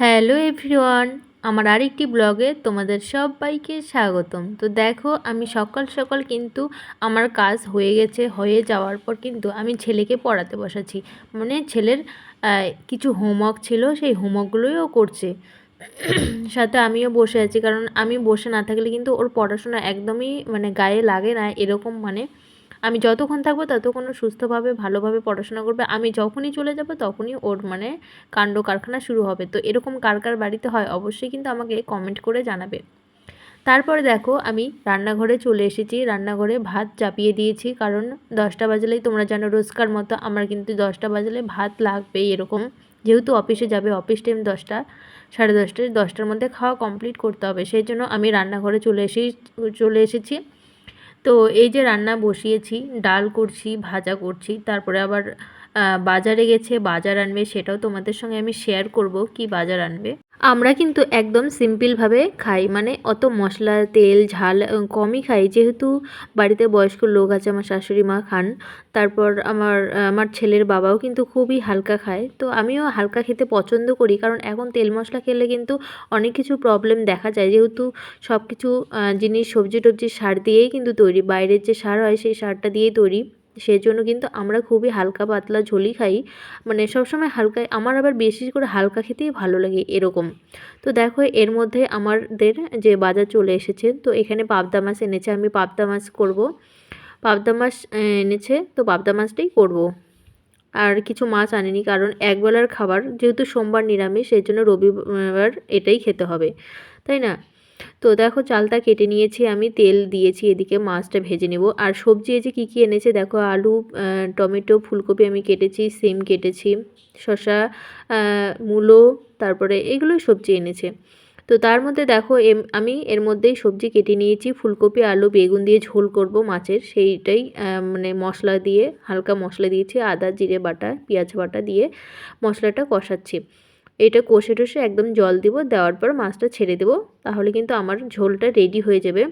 Hello everyone, আমার আরেকটি ব্লগে তোমাদের সবাইকে স্বাগতম। তো দেখো, আমি সকাল সকাল কিন্তু আমার কাজ হয়ে গেছে। হয়ে যাওয়ার পর কিন্তু আমি ছেলেকে পড়াতে বসাচ্ছি। মানে ছেলের কিছু হোমওয়ার্ক ছিল, সেই হোমওয়ার্কগুলোই ও করছে। সাথে আমিও বসে আছি, কারণ আমি বসে না থাকলে কিন্তু ওর পড়াশোনা একদমই গায়ে লাগে না। এরকম আমি যতক্ষণ থাকবো ততক্ষণ ও সুস্থভাবে ভালোভাবে পড়াশোনা করবে। আমি যখনই চলে যাব তখনই ওর কাণ্ড কারখানা শুরু হবে। তো এরকম কার কার বাড়িতে হয় অবশ্যই কিন্তু আমাকে কমেন্ট করে জানাবে। তারপরে দেখো, আমি রান্নাঘরে চলে এসেছি। রান্নাঘরে ভাত চাপিয়ে দিয়েছি, কারণ 10টা বাজলেই তোমরা জানো রোজকার মতো আমার কিন্তু 10টা বাজলে ভাত লাগবেই। এরকম যেহেতু অফিসে যাবে, অফিস টাইম 10টা, 10:30, 10টার মধ্যে খাওয়া কমপ্লিট করতে হবে। সেই জন্য আমি রান্নাঘরে চলে এসেছি। তো এই যে রান্না বসিয়েছি, ডাল করছি, ভাজা করছি, তারপরে আবার বাজারে গেছে, বাজার আনবে, সেটাও তোমাদের সঙ্গে আমি শেয়ার করব কি বাজার আনবে। আমরা কিন্তু একদম সিম্পলভাবে খাই, অত মশলা তেল ঝাল কমই খাই, যেহেতু বাড়িতে বয়স্ক লোক আছে, আমার শাশুড়ি মা খান। তারপর আমার ছেলের বাবাও কিন্তু খুবই হালকা খায়। তো আমিও হালকা খেতে পছন্দ করি, কারণ এখন তেল মশলা খেলে কিন্তু অনেক কিছু প্রবলেম দেখা যায়, যেহেতু সব কিছু জিনিস সবজি টবজি সার দিয়েই কিন্তু তৈরি। বাইরের যে সার হয় সেই সারটা দিয়েই তৈরি। সেই জন্য কিন্তু আমরা খুবই হালকা পাতলা ঝোলই খাই, সবসময় হালকা। আমার আবার বেশি করে হালকা খেতেই ভালো লাগে এরকম। তো দেখো, এর মধ্যে আমাদের যে বাজার চলে এসেছে, তো এখানে পাবদা মাছ এনেছে, আমি পাবদা মাছ করব। পাবদা মাছ এনেছে, তো পাবদা মাছটাই করব। আর কিছু মাছ আনেনি, কারণ একবেলার খাবার, যেহেতু সোমবার নিরামিষ, সেই জন্য রবিবার এটাই খেতে হবে, তাই না? তো দেখো, চালটা কেটে নিয়েছি, আমি তেল দিয়েছি, এদিকে মাছটা ভেজে নেব। আর সবজি এই যে কী কী এনেছে দেখো, আলু, টমেটো, ফুলকপি আমি কেটেছি, সিম কেটেছি, শসা, মূলো, তারপরে এগুলোই সবজি এনেছে। তো তার মধ্যে দেখো, আমি এর মধ্যেই সবজি কেটে নিয়েছি, ফুলকপি আলু বেগুন দিয়ে ঝোল করব মাছের, সেইটাই মশলা দিয়ে, হালকা মশলা দিয়েছি, আদা জিরে বাটা পেঁয়াজ বাটা দিয়ে মশলাটা কষাচ্ছি। এটা কষে টষে একদম জল দিব, দেওয়ার পর মাছটা ছেড়ে দেবো, তাহলে কিন্তু আমার ঝোলটা রেডি হয়ে যাবে।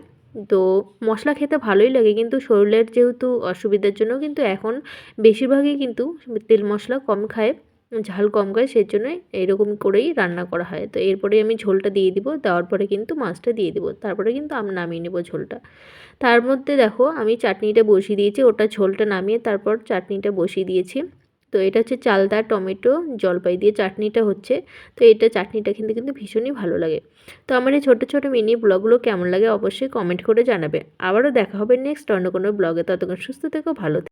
তো মশলা খেতে ভালোই লাগে, কিন্তু শরীরের যেহেতু অসুবিধার জন্য কিন্তু এখন বেশিরভাগই কিন্তু তেল মশলা কম খায়, ঝাল কম খায়, সেই জন্যই এইরকম করেই রান্না করা হয়। তো এরপরে আমি ঝোলটা দিয়ে দিব, দেওয়ার পরে কিন্তু মাছটা দিয়ে দিব, তারপরে কিন্তু আমি নামিয়ে নেব ঝোলটা। তার মধ্যে দেখো, আমি চাটনিটা বসিয়ে দিয়েছি, ওটা ঝোলটা নামিয়ে তারপর চাটনিটা বসিয়ে দিয়েছি। তো এটা হচ্ছে চালতা টমেটো জলপাই দিয়ে চাটনিটা হচ্ছে। তো এটা চাটনিটা কিন্তু ভীষণই ভালো লাগে। তো আমার এই ছোটো ছোটো মিনি ব্লগগুলো কেমন লাগে অবশ্যই কমেন্ট করে জানাবে। আবারও দেখা হবে নেক্সট অন্য কোনো ব্লগে। ততক্ষণ সুস্থ থেকো, ভালো থেকো।